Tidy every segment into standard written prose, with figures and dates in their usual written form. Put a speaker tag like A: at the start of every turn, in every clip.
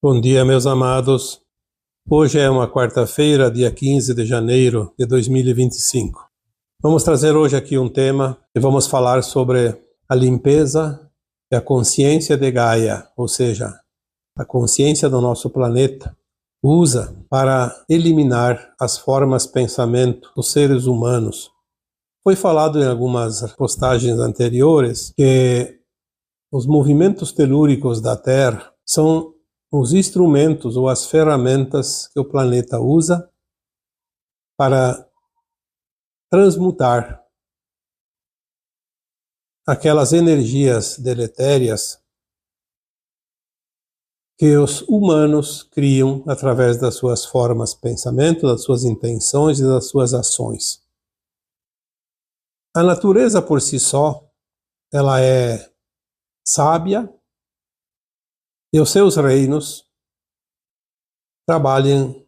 A: Bom dia, meus amados. Hoje é uma quarta-feira, dia 15 de janeiro de 2025. Vamos trazer hoje aqui um tema e vamos falar sobre a limpeza e a consciência de Gaia, ou seja, a consciência do nosso planeta, usa para eliminar as formas de pensamento dos seres humanos. Foi falado em algumas postagens anteriores que os movimentos telúricos da Terra são os instrumentos ou as ferramentas que o planeta usa para transmutar aquelas energias deletérias que os humanos criam através das suas formas de pensamento, das suas intenções e das suas ações. A natureza por si só, ela é sábia e os seus reinos trabalham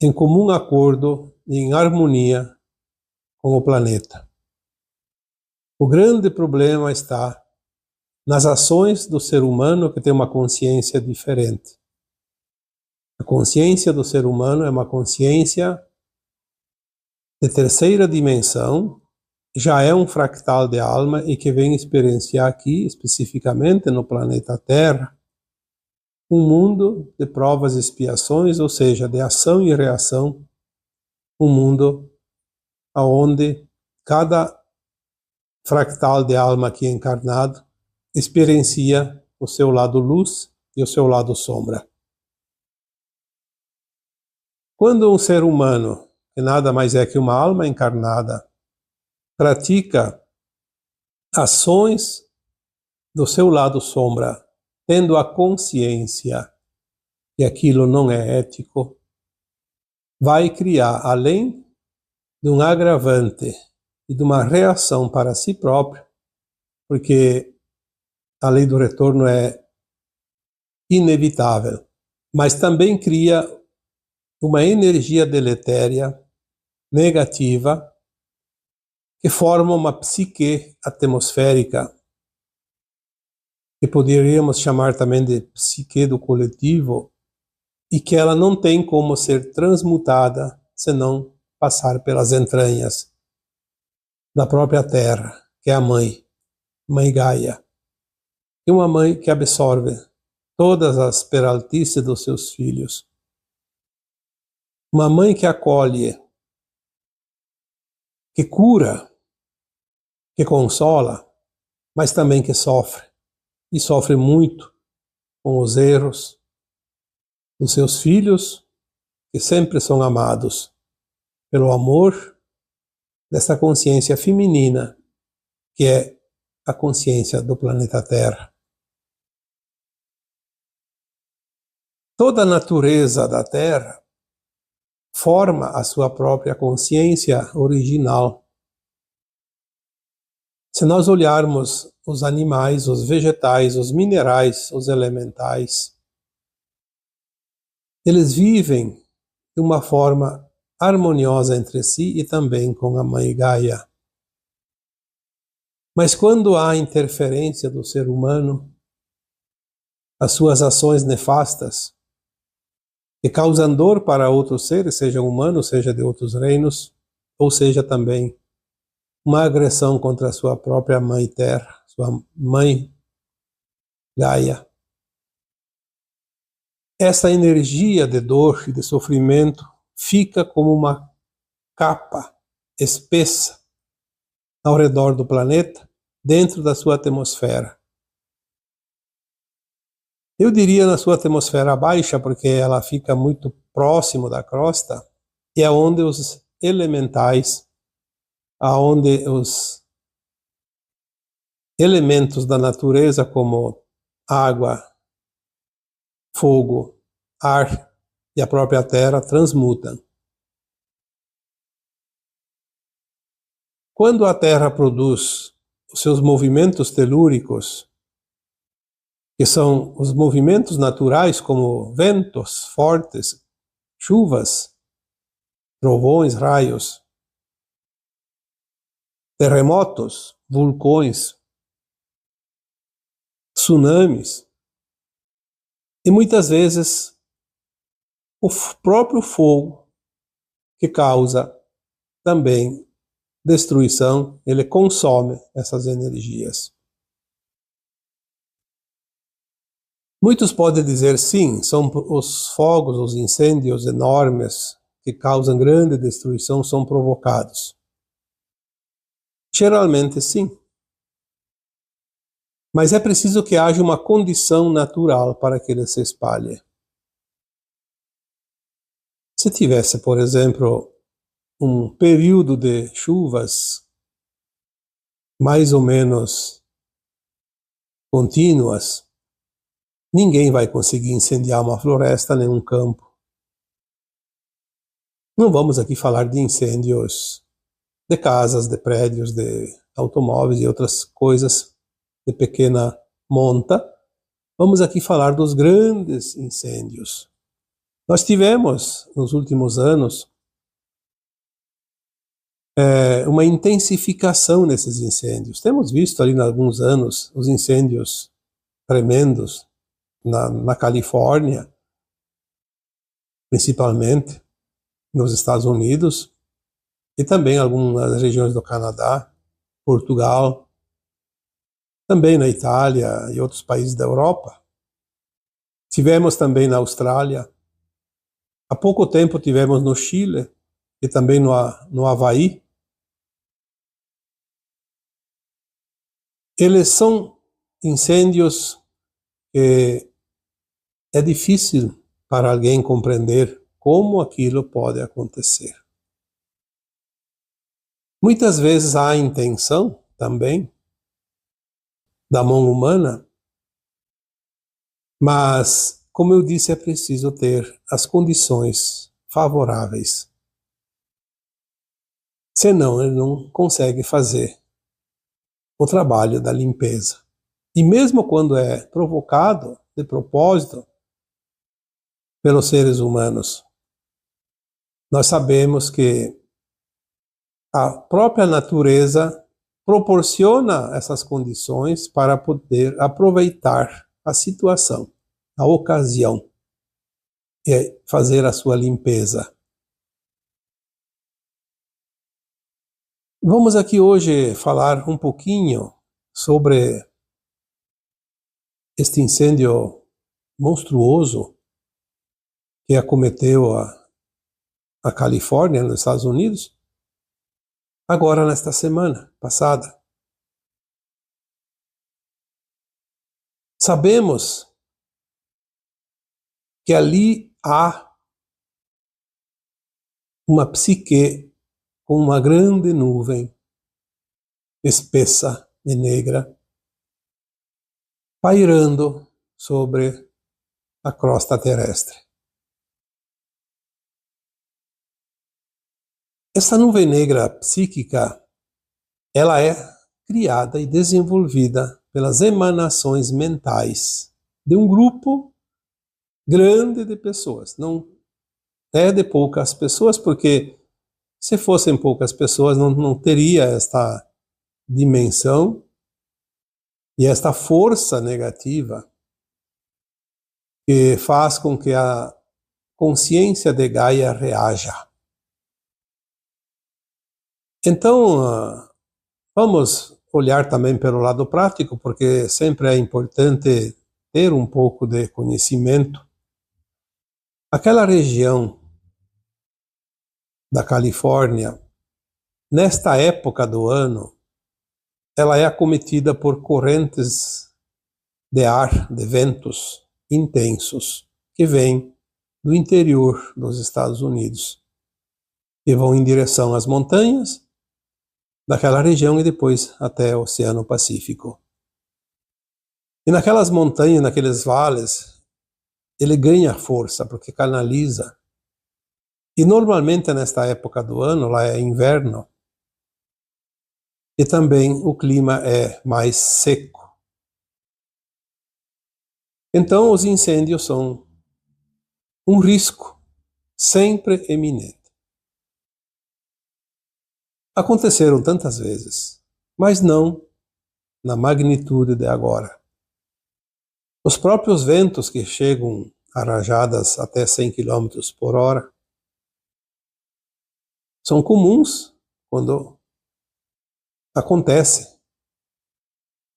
A: em comum acordo e em harmonia com o planeta. O grande problema está nas ações do ser humano, que tem uma consciência diferente. A consciência do ser humano é uma consciência de terceira dimensão, já é um fractal de alma e que vem experienciar aqui, especificamente no planeta Terra, um mundo de provas e expiações, ou seja, de ação e reação, um mundo onde cada fractal de alma aqui encarnado experiencia o seu lado luz e o seu lado sombra. Quando um ser humano, que nada mais é que uma alma encarnada, pratica ações do seu lado sombra, tendo a consciência que aquilo não é ético, vai criar, além de um agravante e de uma reação para si próprio, porque a lei do retorno é inevitável, mas também cria uma energia deletéria, negativa, que forma uma psique atmosférica, que poderíamos chamar também de psique do coletivo, e que ela não tem como ser transmutada senão passar pelas entranhas da própria Terra, que é a Mãe Gaia. E uma mãe que absorve todas as peraltices dos seus filhos. Uma mãe que acolhe, que cura, que consola, mas também que sofre. E sofre muito com os erros dos seus filhos, que sempre são amados pelo amor dessa consciência feminina, que é a consciência do planeta Terra. Toda a natureza da Terra forma a sua própria consciência original. Se nós olharmos os animais, os vegetais, os minerais, os elementais, eles vivem de uma forma harmoniosa entre si e também com a Mãe Gaia. Mas quando há interferência do ser humano, as suas ações nefastas, que causam dor para outros seres, seja humanos, seja de outros reinos, ou seja também uma agressão contra a sua própria Mãe Terra, sua Mãe Gaia. Essa energia de dor e de sofrimento fica como uma capa espessa ao redor do planeta, dentro da sua atmosfera. Eu diria na sua atmosfera baixa, porque ela fica muito próximo da crosta, e é onde os elementais, aonde os elementos da natureza, como água, fogo, ar e a própria terra, transmutam. Quando a Terra produz os seus movimentos telúricos, que são os movimentos naturais como ventos fortes, chuvas, trovões, raios, terremotos, vulcões, tsunamis, E muitas vezes o próprio fogo que causa também destruição, ele consome essas energias. Muitos podem dizer sim, são os fogos, os incêndios enormes que causam grande destruição são provocados. Geralmente sim. Mas é preciso que haja uma condição natural para que ele se espalhe. Se tivesse, por exemplo, um período de chuvas mais ou menos contínuas, ninguém vai conseguir incendiar uma floresta nem um campo. Não vamos aqui falar de incêndios de casas, de prédios, de automóveis e outras coisas de pequena monta. Vamos aqui falar dos grandes incêndios. Nós tivemos, nos últimos anos, uma intensificação nesses incêndios. Temos visto ali, em alguns anos, os incêndios tremendos na Califórnia, principalmente nos Estados Unidos, e também em algumas regiões do Canadá, Portugal, também na Itália e outros países da Europa. Tivemos também na Austrália. Há pouco tempo tivemos no Chile e também no Havaí. Eles são incêndios que é difícil para alguém compreender como aquilo pode acontecer. Muitas vezes há a intenção também da mão humana, mas, como eu disse, é preciso ter as condições favoráveis. Senão, ele não consegue fazer o trabalho da limpeza. E mesmo quando é provocado de propósito pelos seres humanos, nós sabemos que a própria natureza proporciona essas condições para poder aproveitar a situação, a ocasião, e fazer a sua limpeza. Vamos aqui hoje falar um pouquinho sobre este incêndio monstruoso que acometeu a Califórnia, nos Estados Unidos, agora nesta semana passada. Sabemos que ali há uma psique com uma grande nuvem espessa e negra pairando sobre a crosta terrestre. Essa nuvem negra psíquica, ela é criada e desenvolvida pelas emanações mentais de um grupo grande de pessoas. Não é de poucas pessoas, porque se fossem poucas pessoas não teria esta dimensão e esta força negativa que faz com que a consciência de Gaia reaja. Então, vamos olhar também pelo lado prático, porque sempre é importante ter um pouco de conhecimento. Aquela região da Califórnia, nesta época do ano, ela é acometida por correntes de ar, de ventos intensos, que vêm do interior dos Estados Unidos e vão em direção às montanhas daquela região e depois até o Oceano Pacífico. E naquelas montanhas, naqueles vales, ele ganha força porque canaliza. E normalmente nesta época do ano, lá é inverno, e também o clima é mais seco. Então os incêndios são um risco sempre eminente. Aconteceram tantas vezes, mas não na magnitude de agora. Os próprios ventos que chegam a rajadas até 100 km por hora são comuns quando acontece.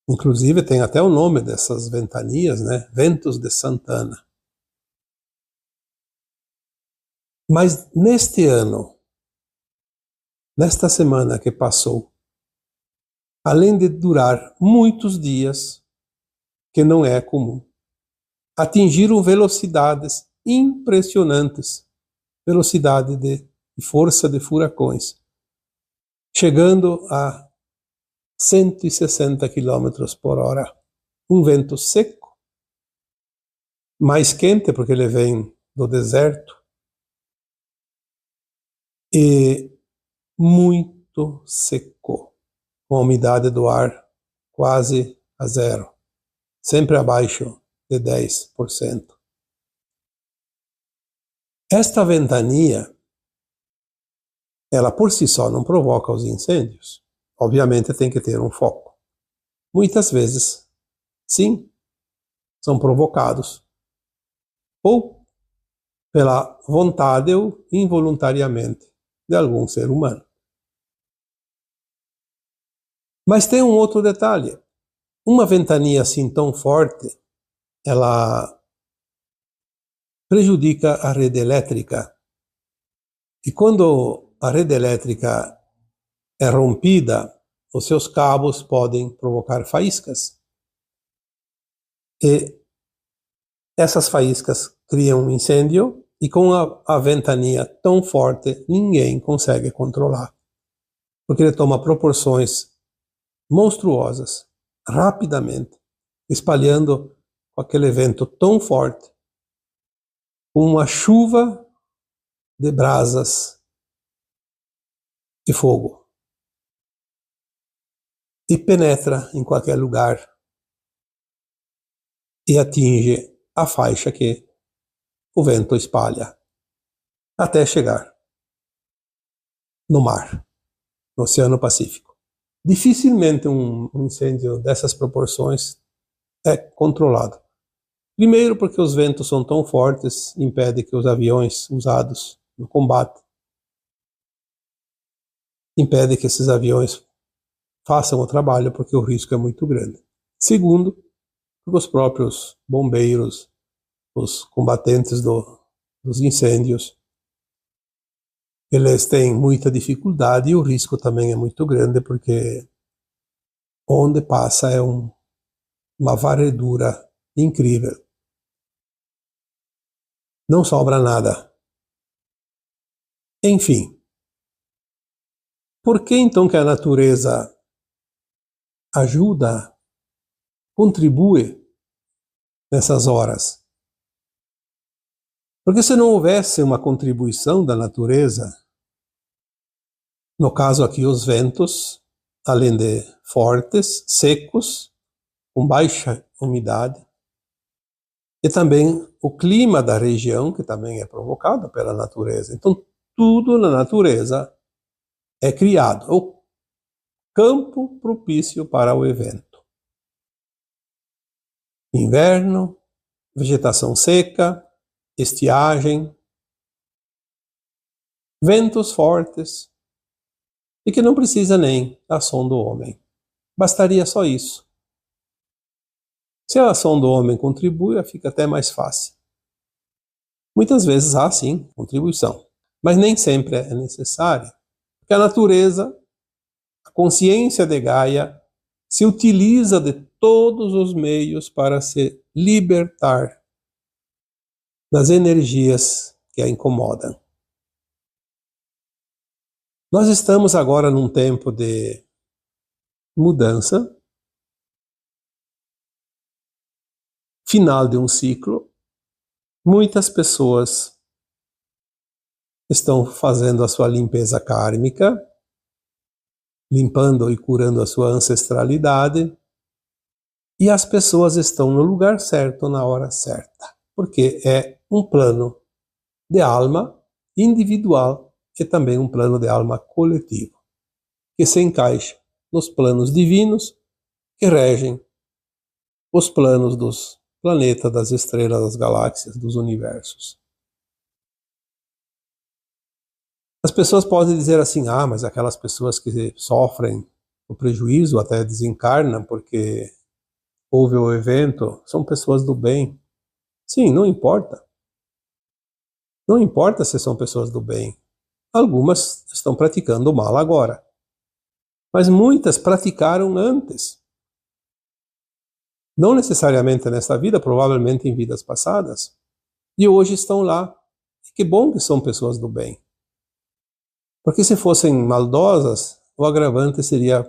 A: Inclusive tem até o nome dessas ventanias, né? Ventos de Santana. Mas neste ano, nesta semana que passou, além de durar muitos dias, que não é comum, atingiram velocidades impressionantes, velocidade de força de furacões, chegando a 160 km por hora. Um vento seco, mais quente porque ele vem do deserto, e muito seco, com a umidade do ar quase a zero, sempre abaixo de 10%. Esta ventania, ela por si só não provoca os incêndios. Obviamente tem que ter um foco. Muitas vezes, sim, são provocados ou pela vontade ou involuntariamente de algum ser humano. Mas tem um outro detalhe. Uma ventania assim tão forte, ela prejudica a rede elétrica. E quando a rede elétrica é rompida, os seus cabos podem provocar faíscas. E essas faíscas criam um incêndio e com a ventania tão forte, ninguém consegue controlar. Porque ele toma proporções monstruosas, rapidamente, espalhando aquele vento tão forte, uma chuva de brasas de fogo, e penetra em qualquer lugar e atinge a faixa que o vento espalha, até chegar no mar, no Oceano Pacífico. Dificilmente um incêndio dessas proporções é controlado. Primeiro porque os ventos são tão fortes, impede que os aviões usados no combate, impede que esses aviões façam o trabalho, porque o risco é muito grande. Segundo, porque os próprios bombeiros, os combatentes dos incêndios, eles têm muita dificuldade e o risco também é muito grande, porque onde passa é uma varredura incrível. Não sobra nada. Enfim, por que então que a natureza ajuda, contribui nessas horas? Porque se não houvesse uma contribuição da natureza, no caso aqui os ventos, além de fortes, secos, com baixa umidade, e também o clima da região, que também é provocado pela natureza. Então, tudo na natureza é criado, o campo propício para o evento. Inverno, vegetação seca, estiagem, ventos fortes, e que não precisa nem da ação do homem. Bastaria só isso. Se a ação do homem contribui, fica até mais fácil. Muitas vezes há, sim, contribuição, mas nem sempre é necessária, porque a natureza, a consciência de Gaia, se utiliza de todos os meios para se libertar das energias que a incomodam. Nós estamos agora num tempo de mudança, final de um ciclo. Muitas pessoas estão fazendo a sua limpeza kármica, limpando e curando a sua ancestralidade, e as pessoas estão no lugar certo na hora certa, porque é um plano de alma individual e também um plano de alma coletivo, que se encaixa nos planos divinos que regem os planos dos planeta, das estrelas, das galáxias, dos universos. As pessoas podem dizer assim, mas aquelas pessoas que sofrem o prejuízo, até desencarnam porque houve o evento, são pessoas do bem. Sim, não importa. Não importa se são pessoas do bem. Algumas estão praticando o mal agora. Mas muitas praticaram antes. Não necessariamente nesta vida, provavelmente em vidas passadas. E hoje estão lá. E que bom que são pessoas do bem. Porque se fossem maldosas, o agravante seria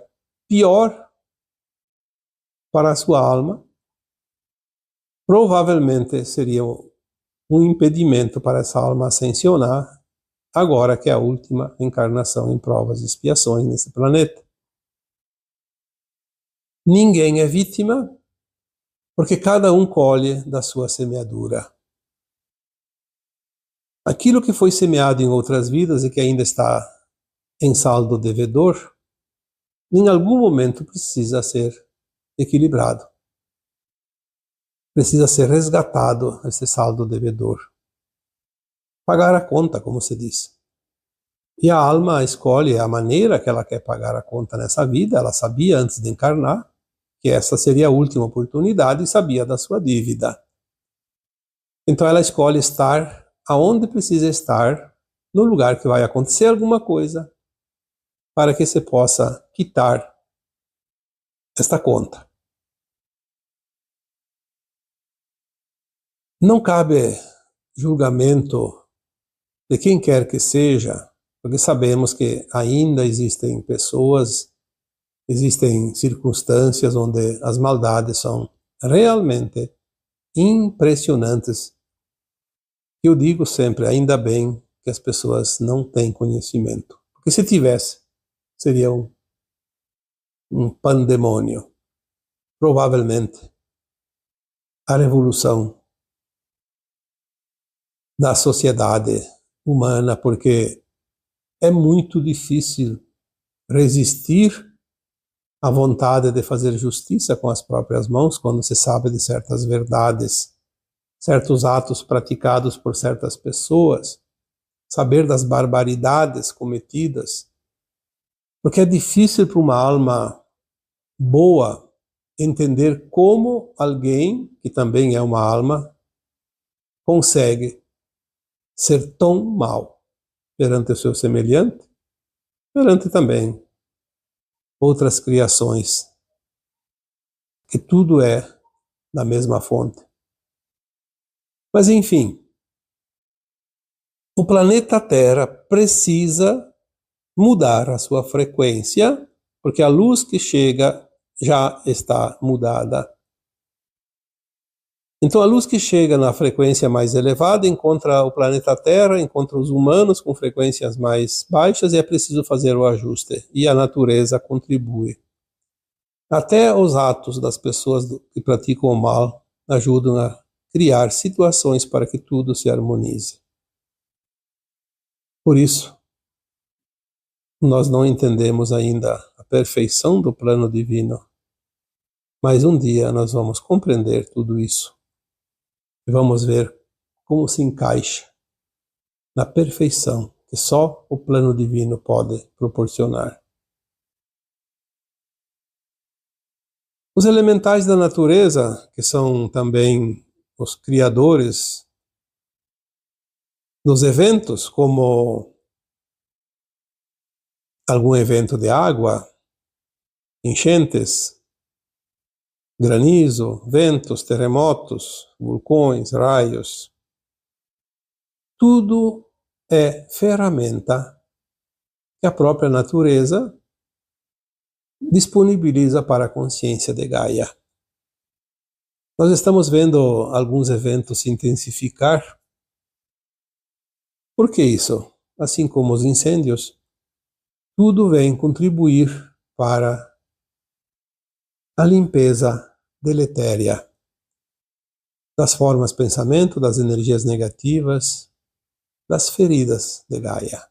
A: pior para a sua alma. Provavelmente seria um impedimento para essa alma ascensionar, agora que é a última encarnação em provas e expiações nesse planeta. Ninguém é vítima, porque cada um colhe da sua semeadura. Aquilo que foi semeado em outras vidas e que ainda está em saldo devedor, em algum momento precisa ser equilibrado. Precisa ser resgatado esse saldo devedor. Pagar a conta, como se diz. E a alma escolhe a maneira que ela quer pagar a conta nessa vida. Ela sabia antes de encarnar que essa seria a última oportunidade e sabia da sua dívida. Então ela escolhe estar aonde precisa estar, no lugar que vai acontecer alguma coisa, para que se possa quitar esta conta. Não cabe julgamento de quem quer que seja, porque sabemos que ainda existem pessoas, existem circunstâncias onde as maldades são realmente impressionantes. Eu digo sempre, ainda bem que as pessoas não têm conhecimento, porque se tivesse, seria um pandemônio. Provavelmente a revolução da sociedade humana, porque é muito difícil resistir à vontade de fazer justiça com as próprias mãos quando se sabe de certas verdades, certos atos praticados por certas pessoas, saber das barbaridades cometidas, porque é difícil para uma alma boa entender como alguém, que também é uma alma, consegue ser tão mal perante o seu semelhante, perante também outras criações, que tudo é da mesma fonte. Mas enfim, o planeta Terra precisa mudar a sua frequência, porque a luz que chega já está mudada. Então a luz que chega na frequência mais elevada encontra o planeta Terra, encontra os humanos com frequências mais baixas e é preciso fazer o ajuste. E a natureza contribui. Até os atos das pessoas que praticam o mal ajudam a criar situações para que tudo se harmonize. Por isso, nós não entendemos ainda a perfeição do plano divino, mas um dia nós vamos compreender tudo isso e vamos ver como se encaixa na perfeição que só o plano divino pode proporcionar. Os elementais da natureza, que são também os criadores dos eventos, como algum evento de água, enchentes, granizo, ventos, terremotos, vulcões, raios. Tudo é ferramenta que a própria natureza disponibiliza para a consciência de Gaia. Nós estamos vendo alguns eventos se intensificar. Por que isso? Assim como os incêndios, tudo vem contribuir para a limpeza deletéria das formas de pensamento, das energias negativas, das feridas de Gaia.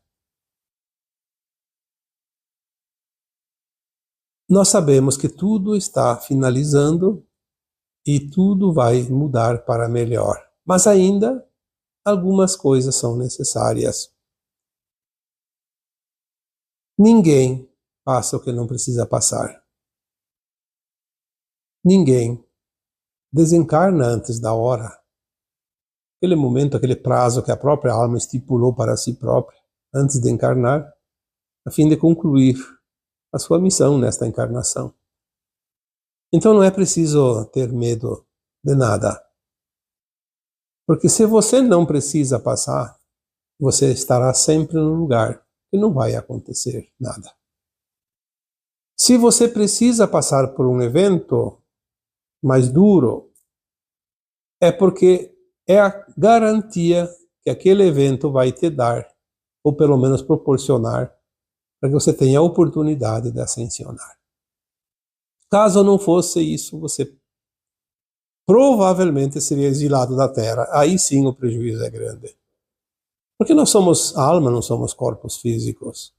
A: Nós sabemos que tudo está finalizando e tudo vai mudar para melhor. Mas ainda algumas coisas são necessárias. Ninguém passa o que não precisa passar. Ninguém desencarna antes da hora. Aquele momento, aquele prazo que a própria alma estipulou para si própria, antes de encarnar, a fim de concluir a sua missão nesta encarnação. Então não é preciso ter medo de nada. Porque se você não precisa passar, você estará sempre no lugar e não vai acontecer nada. Se você precisa passar por um evento mais duro, é porque é a garantia que aquele evento vai te dar, ou pelo menos proporcionar, para que você tenha a oportunidade de ascensionar. Caso não fosse isso, você provavelmente seria exilado da Terra. Aí sim o prejuízo é grande. Porque nós somos alma, não somos corpos físicos.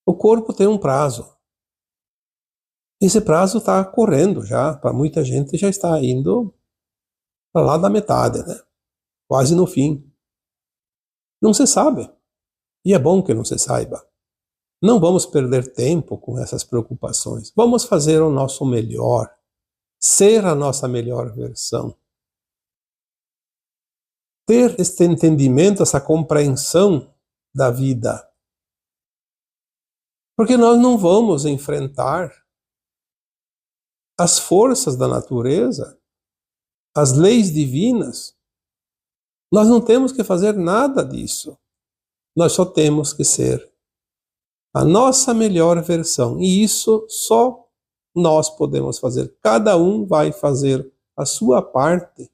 A: O corpo tem um prazo. Esse prazo está correndo já, para muita gente já está indo para lá da metade, né? Quase no fim. Não se sabe. E é bom que não se saiba. Não vamos perder tempo com essas preocupações. Vamos fazer o nosso melhor. Ser a nossa melhor versão. Ter este entendimento, essa compreensão da vida. Porque nós não vamos enfrentar as forças da natureza, as leis divinas. Nós não temos que fazer nada disso. Nós só temos que ser a nossa melhor versão. E isso só nós podemos fazer. Cada um vai fazer a sua parte.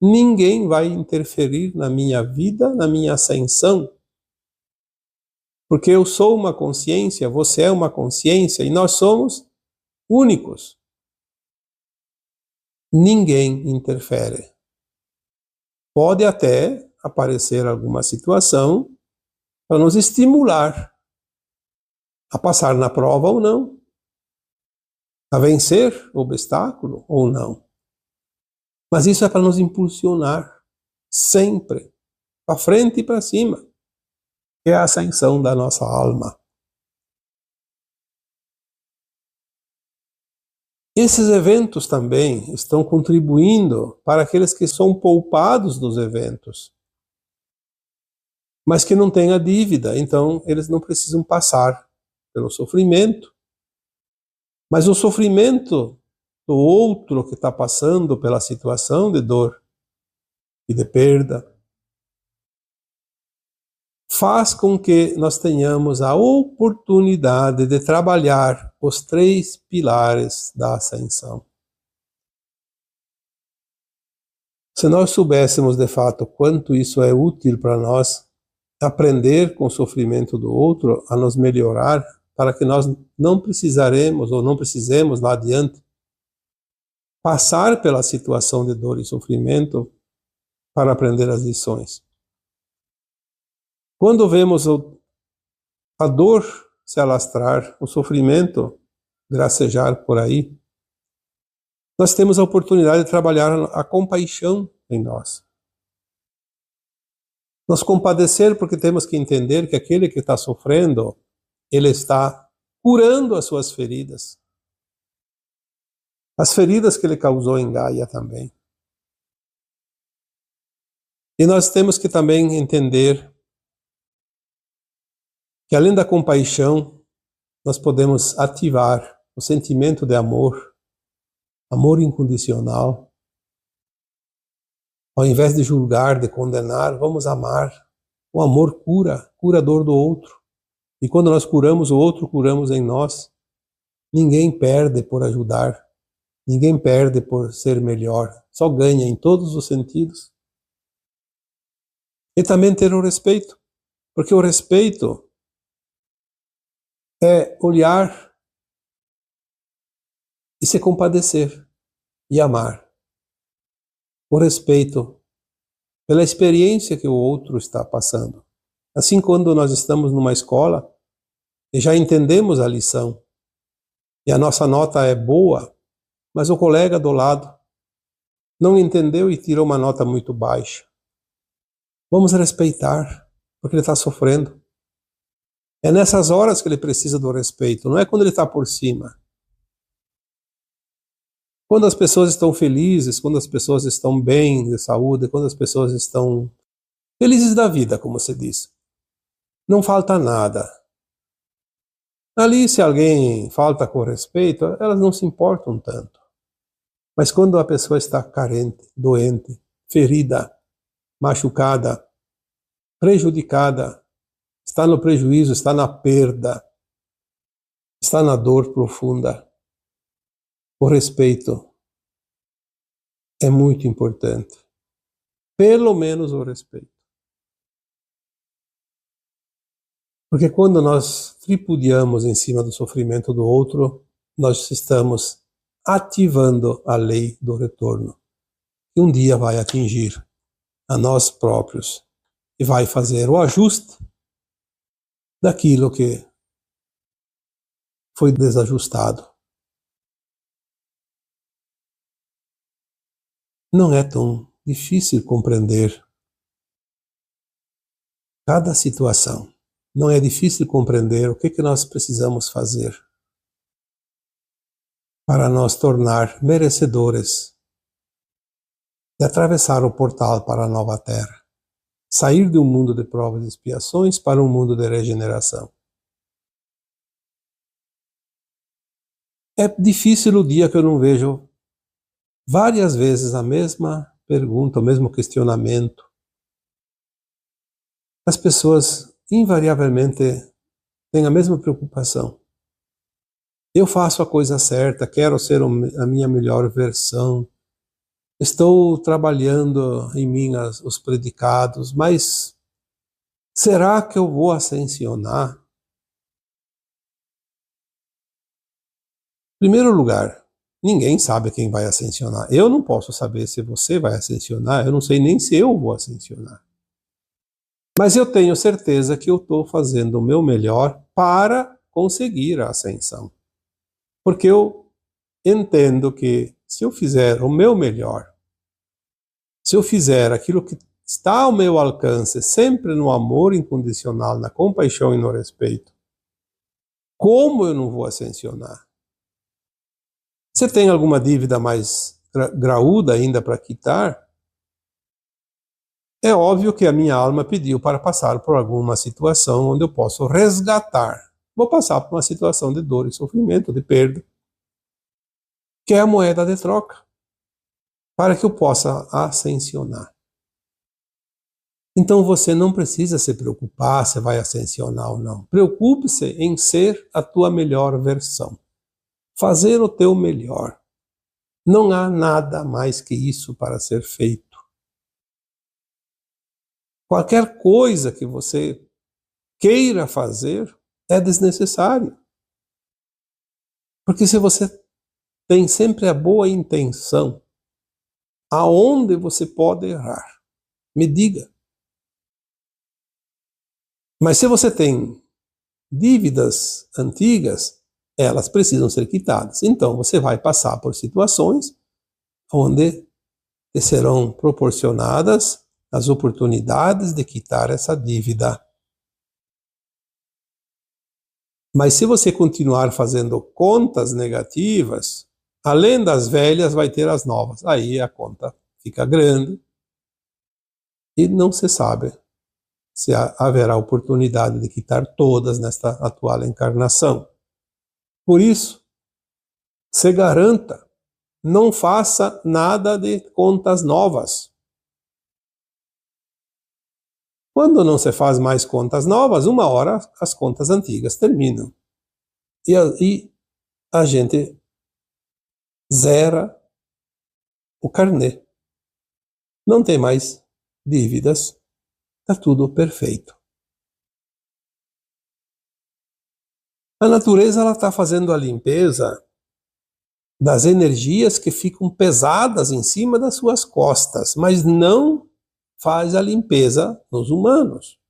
A: Ninguém vai interferir na minha vida, na minha ascensão. Porque eu sou uma consciência, você é uma consciência, e nós somos únicos. Ninguém interfere. Pode até aparecer alguma situação para nos estimular a passar na prova ou não, a vencer o obstáculo ou não. Mas isso é para nos impulsionar sempre, para frente e para cima, que é a ascensão da nossa alma. Esses eventos também estão contribuindo para aqueles que são poupados dos eventos, mas que não têm a dívida, então eles não precisam passar pelo sofrimento. Mas o sofrimento do outro que está passando pela situação de dor e de perda faz com que nós tenhamos a oportunidade de trabalhar os 3 pilares da ascensão. Se nós soubéssemos de fato quanto isso é útil para nós, aprender com o sofrimento do outro a nos melhorar, para que nós não precisaremos ou não precisemos lá adiante passar pela situação de dor e sofrimento para aprender as lições. Quando vemos a dor se alastrar, o sofrimento gracejar por aí, nós temos a oportunidade de trabalhar a compaixão em nós. Nos compadecer porque temos que entender que aquele que está sofrendo, ele está curando as suas feridas. As feridas que ele causou em Gaia também. E nós temos que também entender que além da compaixão, nós podemos ativar o sentimento de amor, amor incondicional. Ao invés de julgar, de condenar, vamos amar. O amor cura, cura a dor do outro. E quando nós curamos o outro, curamos em nós. Ninguém perde por ajudar, ninguém perde por ser melhor, só ganha em todos os sentidos. E também ter o respeito, porque o respeito é olhar e se compadecer e amar. O respeito pela experiência que o outro está passando. Assim, quando nós estamos numa escola e já entendemos a lição e a nossa nota é boa, mas o colega do lado não entendeu e tirou uma nota muito baixa. Vamos respeitar, porque ele está sofrendo. É nessas horas que ele precisa do respeito, não é quando ele está por cima. Quando as pessoas estão felizes, quando as pessoas estão bem de saúde, quando as pessoas estão felizes da vida, como se diz, não falta nada. Ali, se alguém falta com respeito, elas não se importam tanto. Mas quando a pessoa está carente, doente, ferida, machucada, prejudicada, está no prejuízo, está na perda, está na dor profunda, o respeito é muito importante. Pelo menos o respeito. Porque quando nós tripudiamos em cima do sofrimento do outro, nós estamos ativando a lei do retorno, que um dia vai atingir a nós próprios e vai fazer o ajuste daquilo que foi desajustado. Não é tão difícil compreender cada situação. Não é difícil compreender o que nós precisamos fazer para nos tornar merecedores de atravessar o portal para a nova terra, sair de um mundo de provas e expiações para um mundo de regeneração. É difícil o dia que eu não vejo várias vezes a mesma pergunta, o mesmo questionamento. As pessoas invariavelmente têm a mesma preocupação. Eu faço a coisa certa, quero ser a minha melhor versão, estou trabalhando em mim os predicados, mas será que eu vou ascensionar? Em primeiro lugar, ninguém sabe quem vai ascensionar. Eu não posso saber se você vai ascensionar, eu não sei nem se eu vou ascensionar. Mas eu tenho certeza que eu estou fazendo o meu melhor para conseguir a ascensão. Porque eu entendo que se eu fizer o meu melhor, se eu fizer aquilo que está ao meu alcance, sempre no amor incondicional, na compaixão e no respeito, como eu não vou ascensionar? Você tem alguma dívida mais graúda ainda para quitar? É óbvio que a minha alma pediu para passar por alguma situação onde eu posso resgatar. Vou passar por uma situação de dor e sofrimento, de perda, que é a moeda de troca, para que eu possa ascensionar. Então você não precisa se preocupar se vai ascensionar ou não. Preocupe-se em ser a tua melhor versão. Fazer o teu melhor. Não há nada mais que isso para ser feito. Qualquer coisa que você queira fazer é desnecessário. Porque se você tem sempre a boa intenção, aonde você pode errar? Me diga. Mas se você tem dívidas antigas, elas precisam ser quitadas. Então você vai passar por situações onde te serão proporcionadas as oportunidades de quitar essa dívida. Mas se você continuar fazendo contas negativas, além das velhas, vai ter as novas. Aí a conta fica grande e não se sabe se haverá oportunidade de quitar todas nesta atual encarnação. Por isso, se garanta, não faça nada de contas novas. Quando não se faz mais contas novas, uma hora as contas antigas terminam. E a gente zera o carnê. Não tem mais dívidas. Está tudo perfeito. A natureza está fazendo a limpeza das energias que ficam pesadas em cima das suas costas, mas não faz a limpeza nos humanos.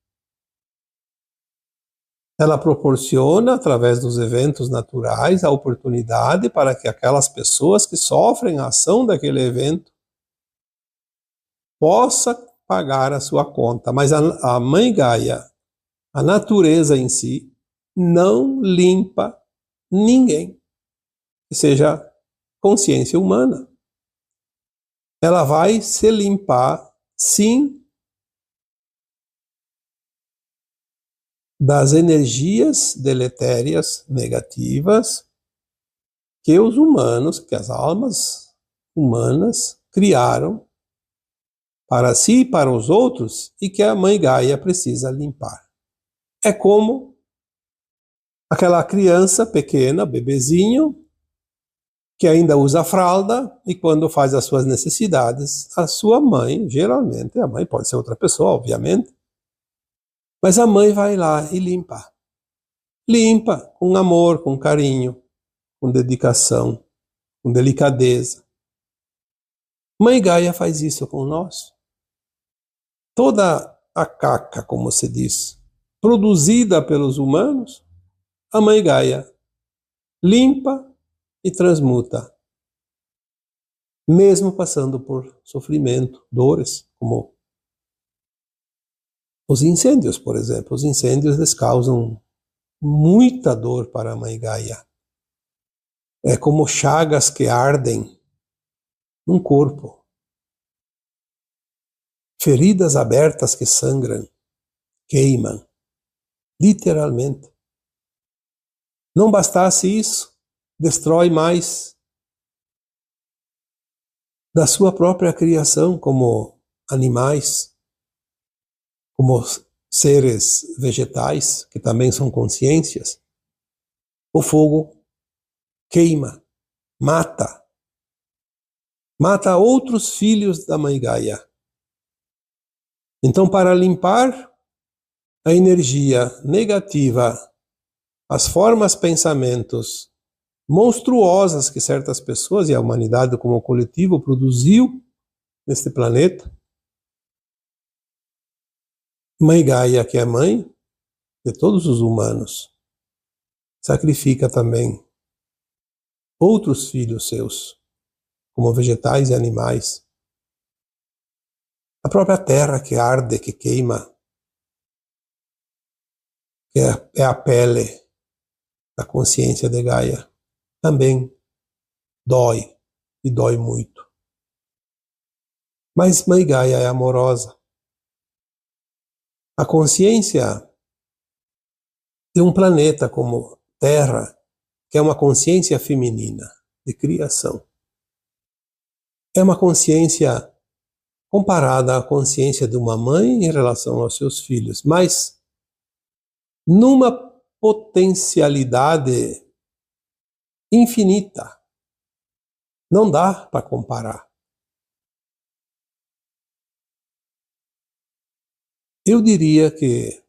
A: Ela proporciona, através dos eventos naturais, a oportunidade para que aquelas pessoas que sofrem a ação daquele evento possam pagar a sua conta. Mas a Mãe Gaia, a natureza em si, não limpa ninguém que seja consciência humana. Ela vai se limpar, sim, das energias deletérias negativas que os humanos, que as almas humanas criaram para si e para os outros e que a Mãe Gaia precisa limpar. É como aquela criança pequena, bebezinho, que ainda usa fralda e quando faz as suas necessidades, a sua mãe, geralmente, a mãe pode ser outra pessoa, obviamente, mas a mãe vai lá e limpa. Limpa com amor, com carinho, com dedicação, com delicadeza. Mãe Gaia faz isso com nós. Toda a caca, como se diz, produzida pelos humanos, a Mãe Gaia limpa e transmuta, mesmo passando por sofrimento, dores, como os incêndios, por exemplo. Os incêndios eles causam muita dor para a Mãe Gaia. É como chagas que ardem num corpo. Feridas abertas que sangram, queimam, literalmente. Não bastasse isso, destrói mais da sua própria criação, como animais, como seres vegetais, que também são consciências. O fogo queima, mata outros filhos da Mãe Gaia. Então, para limpar a energia negativa, as formas, pensamentos monstruosas que certas pessoas e a humanidade como coletivo produziu neste planeta, Mãe Gaia, que é mãe de todos os humanos, sacrifica também outros filhos seus, como vegetais e animais. A própria terra que arde, que queima, que é a pele da consciência de Gaia, também dói, e dói muito. Mas Mãe Gaia é amorosa. A consciência de um planeta como Terra, que é uma consciência feminina, de criação, é uma consciência comparada à consciência de uma mãe em relação aos seus filhos, mas numa potencialidade infinita. Não dá para comparar. Eu diria que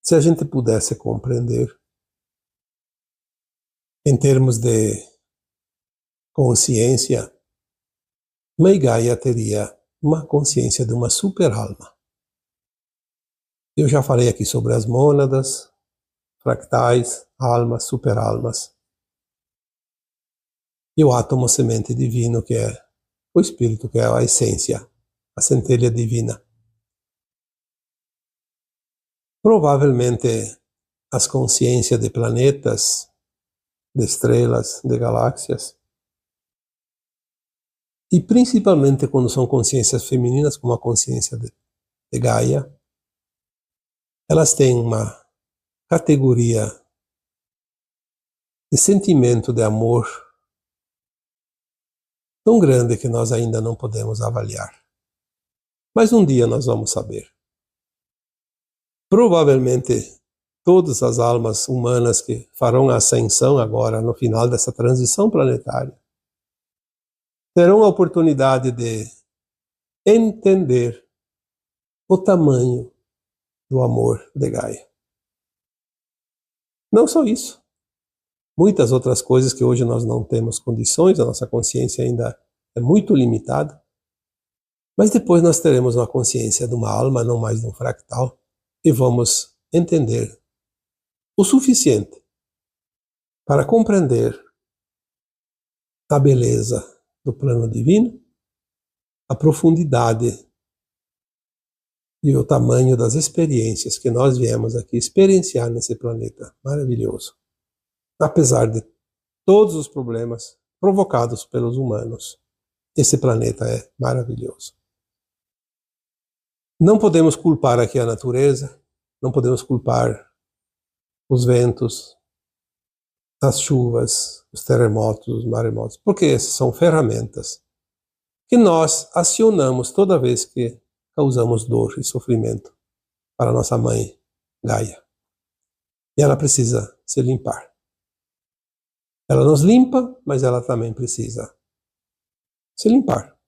A: se a gente pudesse compreender em termos de consciência, Mãe Gaia teria uma consciência de uma super-alma. Eu já falei aqui sobre as mônadas, fractais, almas, super-almas. E o átomo semente divino, que é o espírito, que é a essência, a centelha divina. Provavelmente as consciências de planetas, de estrelas, de galáxias, e principalmente quando são consciências femininas, como a consciência de Gaia, elas têm uma categoria de sentimento de amor tão grande que nós ainda não podemos avaliar. Mas um dia nós vamos saber. Provavelmente todas as almas humanas que farão a ascensão agora no final dessa transição planetária terão a oportunidade de entender o tamanho do amor de Gaia. Não só isso. Muitas outras coisas que hoje nós não temos condições, a nossa consciência ainda é muito limitada, mas depois nós teremos uma consciência de uma alma, não mais de um fractal, e vamos entender o suficiente para compreender a beleza do plano divino, a profundidade e o tamanho das experiências que nós viemos aqui experienciar nesse planeta maravilhoso, apesar de todos os problemas provocados pelos humanos. Esse planeta é maravilhoso. Não podemos culpar aqui a natureza, não podemos culpar os ventos, as chuvas, os terremotos, os maremotos, porque essas são ferramentas que nós acionamos toda vez que causamos dor e sofrimento para nossa mãe Gaia. E ela precisa se limpar. Ela nos limpa, mas ela também precisa se limpar.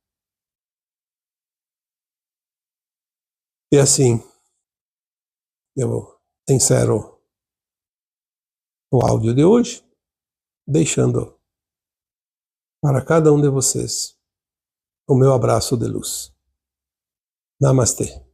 A: E assim, eu encerro o áudio de hoje, deixando para cada um de vocês o meu abraço de luz. Namastê.